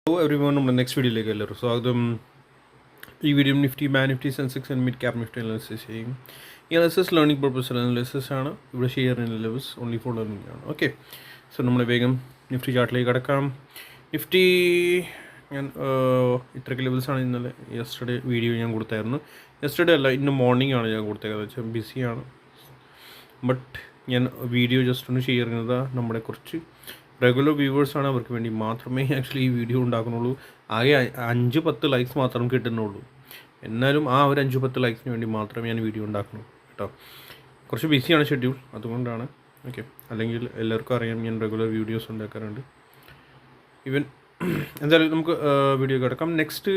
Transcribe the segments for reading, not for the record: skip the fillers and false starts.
Hello everyone, നമ്മുടെ next വീഡിയോയിലേക്ക് എല്ലാവരും സ്വാഗതം. ഈ video Nifty bank Nifty Sensex and mid cap Nifty analysis ചെയ്യും. ഈ അനാലിസിസ് ലേണിംഗ് പർപ്പസ് അനാലിസിസ് ആണ്. ഇവിടെ ഷെയർ ചെയ്യുന്ന ലെവൽസ് ഓൺലി ഫോർ ലേണിംഗ് ആണ്. ഓക്കെ, സോ നമ്മൾ വേഗം നിഫ്റ്റി ചാർട്ടിലേക്ക് കിടക്കാം. നിഫ്റ്റി ഞാൻ ഇത്രയ്ക്ക് ലെവൽസാണ് ഇന്നലെ യെസ്റ്റർഡേ വീഡിയോ ഞാൻ കൊടുത്തായിരുന്നു. യെസ്റ്റർഡേ അല്ല, ഇന്ന് മോർണിംഗ് ആണ് ഞാൻ കൊടുത്തേക്കുന്നത്. വെച്ചാൽ ബിസിയാണ്, ബട്ട് ഞാൻ വീഡിയോ ജസ്റ്റ് ഒന്ന് ഷെയർ ചെയ്യുന്നത് നമ്മുടെ കുറച്ച് റെഗുലർ വ്യൂവേഴ്സാണ്, അവർക്ക് വേണ്ടി മാത്രമേ ആക്ച്വലി ഈ വീഡിയോ ഉണ്ടാക്കുന്നുള്ളൂ. ആകെ 5-10 ലൈക്സ് മാത്രം കിട്ടുന്നുള്ളൂ. എന്നാലും ആ ഒരു 5-10 ലൈക്സിന് വേണ്ടി മാത്രമേ ഞാൻ വീഡിയോ ഉണ്ടാക്കുന്നു കേട്ടോ. കുറച്ച് ബിസിയാണ് ഷെഡ്യൂൾ, അതുകൊണ്ടാണ്. ഓക്കെ, അല്ലെങ്കിൽ എല്ലാവർക്കും അറിയാം ഞാൻ റെഗുലർ വീഡിയോസ് ഉണ്ടാക്കാറുണ്ട്. ഈവൻ എന്തായാലും നമുക്ക് വീഡിയോ കിടക്കാം. നെക്സ്റ്റ്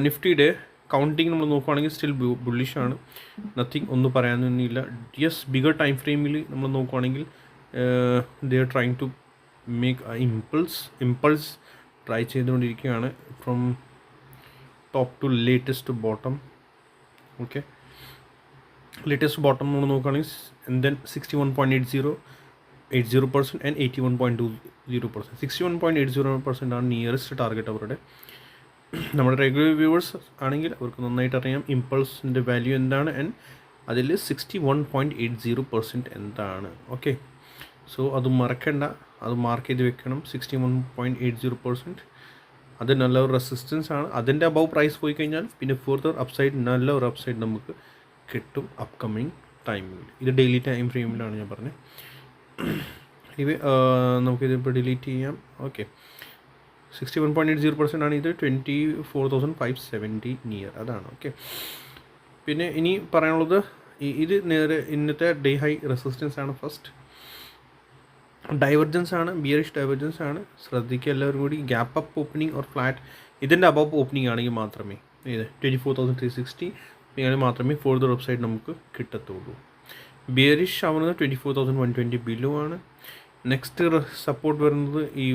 നിഫ്റ്റിയുടെ കൗണ്ടിങ് നമ്മൾ നോക്കുകയാണെങ്കിൽ സ്റ്റിൽ ബുള്ളിഷാണ്. നത്തിങ് ഒന്നും പറയാനൊന്നുമില്ല. യെസ്, ബിഗർ ടൈം ഫ്രെയിമിൽ നമ്മൾ നോക്കുകയാണെങ്കിൽ they are trying to make a impulse try ചെയ്തുകൊണ്ടിരിക്കുകയാണ് from top to latest bottom. Okay, latest bottom നമ്മൾ നോക്കുകയാണെങ്കിൽ ആൻഡ് ദെൻ 61.80% ആൻഡ് 81.20%. 61.80% ആണ് നിയറസ്റ്റ് ടാർഗറ്റ് അവരുടെ. നമ്മുടെ റെഗുലർ വ്യൂവേഴ്സ് ആണെങ്കിൽ അവർക്ക് നന്നായിട്ട് അറിയാം ഇമ്പൾസിൻ്റെ വാല്യൂ എന്താണ് ആൻഡ് അതിൽ 61.80% എന്താണ്. ഓക്കെ, സോ അത് മറക്കണ്ട, അത് മാർക്ക് ചെയ്ത് വെക്കണം. 61.80% അത് നല്ല ഒരു റെസിസ്റ്റൻസ് ആണ്. അതിൻ്റെ അബവ് പ്രൈസ് പോയി കഴിഞ്ഞാൽ പിന്നെ ഫർദർ അപ്സൈഡ്, നല്ല ഒരു അപ്സൈഡ് നമുക്ക് കിട്ടും അപ്കമ്മിങ് ടൈമിൽ. ഇത് ഡെയിലി ടൈം ഫ്രെയിമിലാണ് ഞാൻ പറഞ്ഞത്. നമുക്കിതിപ്പോൾ ഡിലീറ്റ് ചെയ്യാം. ഓക്കെ, 61.80% ആണ്. ഇത് 24,570 നിയർ, അതാണ്. ഓക്കെ, പിന്നെ ഇനി പറയാനുള്ളത് ഇത് നേരെ ഇന്നത്തെ ഡേ ഹൈ റെസിസ്റ്റൻസ് ആണ്. ഫസ്റ്റ് ഡൈവർജൻസ് ആണ്, ബിയറിഷ് ഡൈവർജൻസ് ആണ്. ശ്രദ്ധിക്കുക എല്ലാവരും കൂടി. Gap up opening or flat ഇതിൻ്റെ അബവ് ഓപ്പണിംഗ് ആണെങ്കിൽ മാത്രമേ, ഇത് 24,360 ആണെങ്കിൽ മാത്രമേ ഫോർദർ വെബ്സൈറ്റ് നമുക്ക് കിട്ടത്തുള്ളൂ. ബിയറിഷ് ആവുന്നത് 24,120 ബിലോ ആണ്. നെക്സ്റ്റ് സപ്പോർട്ട് വരുന്നത് ഈ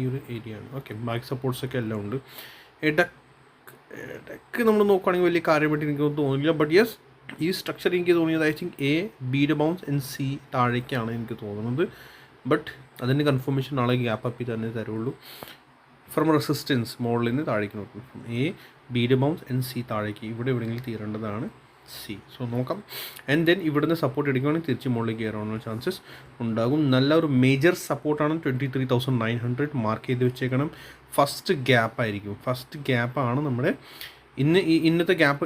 ഒരു ഏരിയ ആണ്. ഓക്കെ, ബാക്ക് സപ്പോർട്ട്സൊക്കെ എല്ലാം ഉണ്ട്. ഇടയ്ക്ക് നമ്മൾ നോക്കുകയാണെങ്കിൽ വലിയ കാര്യമായിട്ട് എനിക്ക് തോന്നില്ല. ബട്ട് യെസ്, ഈ സ്ട്രക്ചർ എനിക്ക് തോന്നിയത് ഐ തിങ്ക് എ ബിയുടെ ബൗൺസ് ആൻഡ് സി താഴേക്കാണ് എനിക്ക് തോന്നുന്നത്. ബട്ട് അതിൻ്റെ കൺഫർമേഷൻ നാളെ ഗ്യാപ്പ് അപ്പിൽ തന്നെ തരുള്ളൂ. ഫ്രം റെസിസ്റ്റൻസ് മോഡലിൽ നിന്ന് താഴേക്ക് നോക്കും. എ ബിയുടെ ബൗൺസ് ആൻഡ് സി താഴേക്ക്, ഇവിടെ എവിടെയെങ്കിലും തീരേണ്ടതാണ് സി. സോ നോക്കാം. ആൻഡ് ദെൻ ഇവിടുന്ന് സപ്പോർട്ട് എടുക്കുകയാണെങ്കിൽ തിരിച്ച് മുകളിലേക്ക് കയറാനുള്ള ചാൻസസ് ഉണ്ടാകും. നല്ല ഒരു മേജർ സപ്പോർട്ടാണ് 23,900 മാർക്ക് ചെയ്ത് വെച്ചേക്കണം. ഫസ്റ്റ് ഗ്യാപ്പ് ആയിരിക്കും. ഫസ്റ്റ് ഗ്യാപ്പാണ് നമ്മുടെ ഇന്നത്തെ ഗ്യാപ്പ്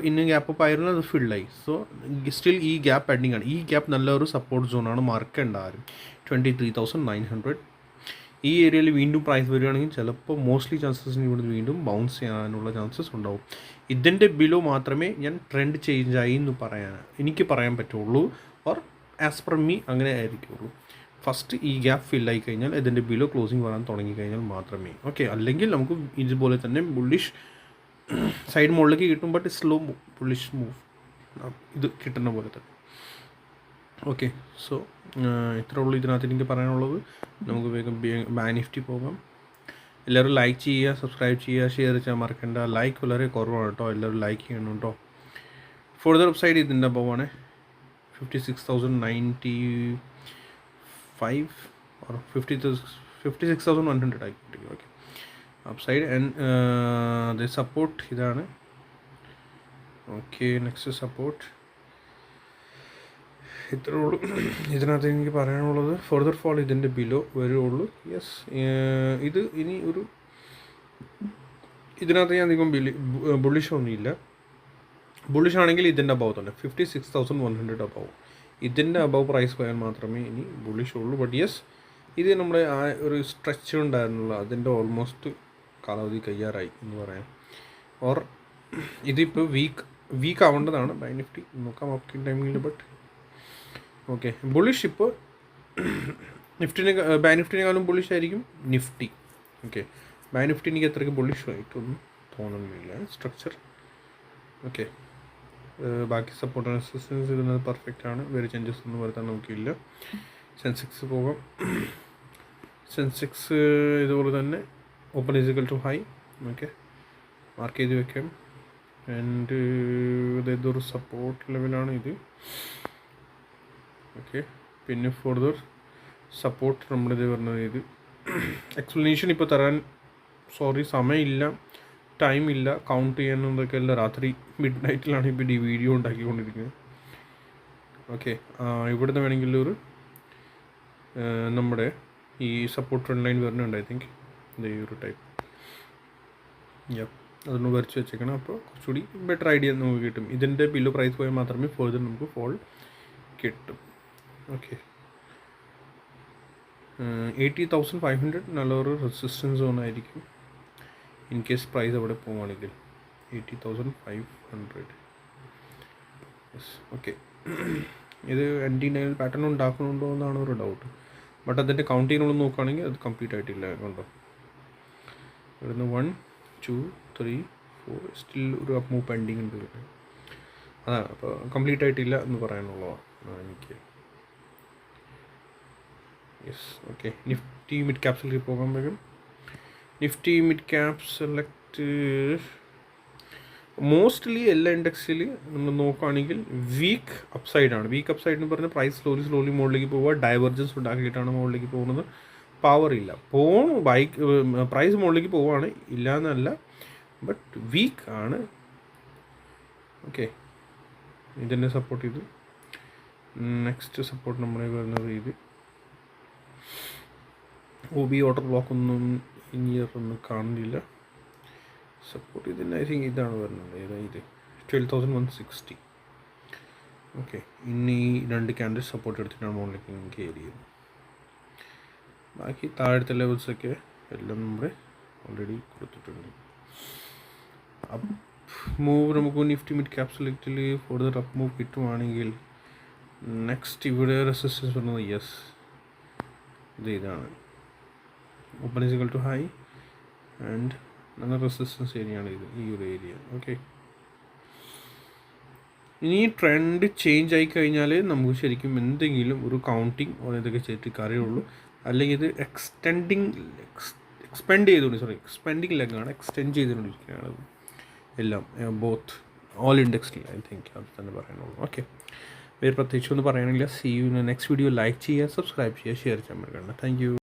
അപ്പ് ആയിരുന്നു, അത് ഫില്ലായി. സോ സ്റ്റിൽ ഈ ഗ്യാപ്പ് പെൻഡിങ് ആണ്. ഈ ഗ്യാപ്പ് നല്ലൊരു സപ്പോർട്ട് സോണാണ്. മാർക്കേണ്ട ആരും 23,900. ഈ ഏരിയയിൽ വീണ്ടും പ്രൈസ് വരികയാണെങ്കിൽ ചിലപ്പോൾ മോസ്റ്റ്ലി ചാൻസസിന് ഇവിടുന്ന് വീണ്ടും ബൗൺസ് ചെയ്യാനുള്ള ചാൻസസ് ഉണ്ടാവും. ഇതിൻ്റെ ബിലോ മാത്രമേ ഞാൻ ട്രെൻഡ് ചേഞ്ച് ആയി എന്ന് എനിക്ക് പറയാൻ പറ്റുള്ളൂ. ഓർ ആസ് പെർ മീ അങ്ങനെ ആയിരിക്കുള്ളൂ. ഫസ്റ്റ് ഈ ഗ്യാപ്പ് ഫില്ലായി കഴിഞ്ഞാൽ ഇതിൻ്റെ ബിലോ ക്ലോസിങ് വരാൻ തുടങ്ങിക്കഴിഞ്ഞാൽ മാത്രമേ. ഓക്കെ, അല്ലെങ്കിൽ നമുക്ക് ഇതുപോലെ തന്നെ ബുള്ളിഷ് സൈഡ് മുകളിലേക്ക് കിട്ടും. ബട്ട് സ്ലോ ബുള്ളിഷ് മൂവ് ഇത് കിട്ടുന്ന പോലെ തന്നെ. ഓക്കെ, സോ ഇത്രേ ഉള്ളൂ ഇതിനകത്ത് എനിക്ക് പറയാനുള്ളത്. നമുക്ക് വേഗം ബാങ്ക് നിഫ്റ്റി പോകാം. എല്ലാവരും ലൈക്ക് ചെയ്യുക, സബ്സ്ക്രൈബ് ചെയ്യുക, ഷെയർ ചെയ്യാൻ മറക്കണ്ട. ലൈക്ക് വളരെ കുറവാണ് കേട്ടോ, എല്ലാവരും ലൈക്ക് ചെയ്യണം കേട്ടോ. ഫോർദർ വെബ്സൈറ്റ് ഇതിൻ്റെ അബവാണ് 56,095 or 56,100 ആയിക്കോട്ടെ. Okay, upside and the support ഇതാണ്. ഓക്കെ, നെക്സ്റ്റ് സപ്പോർട്ട് ഇത്രേ ഉള്ളൂ ഇതിനകത്ത് എനിക്ക് പറയാനുള്ളത്. ഫർദർ ഫോൾ ഇതിൻ്റെ ബിലോ വരുള്ളൂ. യെസ്, ഇത് ഇനി ഒരു ഇതിനകത്ത് ഞാൻ അധികം ബുള്ളിഷ് ഒന്നുമില്ല. ബുള്ളിഷ് ആണെങ്കിൽ ഇതിൻ്റെ അബവ് തന്നെ 56,100 അബവ്. ഇതിൻ്റെ അബവ് പ്രൈസ് പോയാൽ മാത്രമേ ഇനി ബുള്ളിഷ് ഉള്ളൂ. ബട്ട് യെസ്, ഇത് നമ്മുടെ ആ ഒരു സ്ട്രെച്ച് ഉണ്ടായിരുന്നുള്ള അതിൻ്റെ ഓൾമോസ്റ്റ് കാലാവധി കയ്യാറായി എന്ന് പറയാം. ഓർ ഇതിപ്പോൾ വീക്ക് ആവേണ്ടതാണ് ബാങ്ക് നിഫ്റ്റി. നോക്കാം അപ്കമിങ് ടൈമിൽ. ബട്ട് ഓക്കെ, ബുള്ളിഷ് ഇപ്പോൾ ബാങ്ക് നിഫ്റ്റിനേക്കാളും ബുള്ളിഷ് ആയിരിക്കും നിഫ്റ്റി. ഓക്കെ, ബാങ്ക് നിഫ്റ്റി എനിക്ക് അത്രയ്ക്ക് ബുള്ളിഷ് ആയിട്ടൊന്നും തോന്നുന്നില്ല സ്ട്രക്ചർ. ഓക്കെ, ബാക്കി സപ്പോർട്ട് റെസിസ്റ്റൻസ് ഇരുന്നത് പെർഫെക്റ്റ് ആണ്. വേറെ ചേഞ്ചസ് ഒന്നും വരുത്താൻ നോക്കിയില്ല. സെൻസെക്സ് പോകാം. സെൻസെക്സ് ഇതുപോലെ തന്നെ open is equal to high. Okay, mark ചെയ്ത് വെക്കാം. ആൻഡ് ഇതൊരു സപ്പോർട്ട് ലെവലാണ് ഇത്. ഓക്കെ, പിന്നെ ഫോർദർ സപ്പോർട്ട് നമ്മളിത് പറഞ്ഞത് ഇത് എക്സ്പ്ലനേഷൻ ഇപ്പോൾ തരാൻ സോറി സമയമില്ല, ടൈമില്ല, കൗണ്ട് ചെയ്യാനൊക്കെ അല്ല. രാത്രി മിഡ് നൈറ്റിലാണ് ഇപ്പോൾ ഈ വീഡിയോ ഉണ്ടാക്കിക്കൊണ്ടിരിക്കുന്നത്. ഓക്കെ, ഇവിടുന്ന് വേണമെങ്കിൽ ഒരു നമ്മുടെ ഈ സപ്പോർട്ട് ട്രെൻഡ് ലൈൻ വരുന്നുണ്ട്. ഐ തിങ്ക് ഈ ഒരു ടൈപ്പ് അതൊന്ന് വരച്ച് വെച്ചേക്കണം. അപ്പോൾ കുറച്ചുകൂടി ബെറ്റർ ഐഡിയ നമുക്ക് കിട്ടും. ഇതിൻ്റെ ബില്ലോ പ്രൈസ് പോയാൽ മാത്രമേ ഫർദർ നമുക്ക് ഫോൾ കിട്ടും. ഓക്കെ, 80,500 നല്ലൊരു റെസിസ്റ്റൻസ് സോണായിരിക്കും ഇൻ കേസ് പ്രൈസ് അവിടെ പോവുകയാണെങ്കിൽ. 80,500. Yes, okay. ഇത് ND9 പാറ്റേൺ ഉണ്ടാക്കുന്നുണ്ടോ എന്നാണ് ഒരു ഡൗട്ട്. ബട്ട് അതിൻ്റെ കൗണ്ടിങ്ങിനുള്ള നോക്കുകയാണെങ്കിൽ അത് കംപ്ലീറ്റ് ആയിട്ടില്ല. കണ്ടോ, ഇവിടുന്ന് 1 2 3 4 സ്റ്റിൽ ഒരു അപ്പ് മൂവ് പെൻഡിങ് ഉണ്ട്. അതാണ്, അപ്പോൾ കംപ്ലീറ്റ് ആയിട്ടില്ല എന്ന് പറയാനുള്ളതാണ് എനിക്ക്. Yes, okay. നിഫ്റ്റി മിഡ് ക്യാപ്സിലേക്ക് പോകുമ്പോഴേക്കും Nifty mid cap select mostly എല്ലാ ഇൻഡെക്സിൽ നമ്മൾ നോക്കുകയാണെങ്കിൽ വീക്ക് അപ്സൈഡാണ്. വീക്ക് അപ്സൈഡ് എന്ന് പറഞ്ഞാൽ പ്രൈസ് സ്ലോലി മുകളിലേക്ക് പോവുക, ഡൈവർജൻസ് ഉണ്ടാക്കിയിട്ടാണ് മുകളിലേക്ക് പോകുന്നത്. പവർ ഇല്ല, പ്രൈസ് മുകളിലേക്ക് പോവുകയാണ്, ഇല്ല എന്നല്ല, ബട്ട് വീക്ക് ആണ്. ഓക്കെ, ഇതിനെ സപ്പോർട്ട് ചെയ്തു. നെക്സ്റ്റ് സപ്പോർട്ട് നമ്മളെ വരുന്നത് ഇത് OB ഓർഡർ ബ്ലോക്ക് ഒന്നും ഇനിയൊന്നും കാണുന്നില്ല. സപ്പോർട്ട് ഇതിന് ഐ തിങ്ക് ഇതാണ് വരുന്നത്. ഇത് 12,160. ഓക്കെ, ഇനി 2 ക്യാൻഡിൽ സപ്പോർട്ട് എടുത്തിട്ടാണ് മുകളിലേക്ക് എനിക്ക് ഏരിയത്. ബാക്കി താഴത്തെ ലെവൽസൊക്കെ എല്ലാം നമ്മുടെ ഓൾറെഡി കൊടുത്തിട്ടുണ്ട്. അപ്പ് മൂവ് നമുക്ക് നിഫ്റ്റി മിഡ് ക്യാപ് സെലക്റ്റിൽ ഫർദർ അപ്പ് മൂവ് കിട്ടുവാണെങ്കിൽ നെക്സ്റ്റ് ഇവിടെ റെസിസ്റ്റൻസ് വരുന്നത് യെസ് ഇതാണ്. Open is equal to high and നല്ല റെസിസ്റ്റൻസ് ഏരിയയാണ് ഇത്, ഈ ഒരു ഏരിയ. ഓക്കെ, ഇനി ട്രെൻഡ് ചേഞ്ച് ആയി കഴിഞ്ഞാൽ നമുക്ക് ശരിക്കും എന്തെങ്കിലും ഒരു കൗണ്ടിങ് ഇതൊക്കെ ചെയ്തിട്ട് കാര്യമുള്ളൂ. അല്ലെങ്കിൽ ഇത് എക്സ്പെൻഡിങ് ലെഗാണ്, എക്സ്റ്റെൻഡ് ചെയ്തുകൊണ്ടിരിക്കുകയാണ് എല്ലാം, ബോത്ത് ഓൾ ഇൻഡെക്സിൽ. ഐ തിങ്ക് അത് തന്നെ പറയാനുള്ളൂ. ഓക്കെ, വേറെ പ്രത്യേകിച്ചൊന്നും പറയാനില്ല. See you in next video. Like ചെയ്യുക, സബ്സ്ക്രൈബ് ചെയ്യുക, ഷെയർ ചെയ്യാൻ മറക്കണ്ട. Thank U.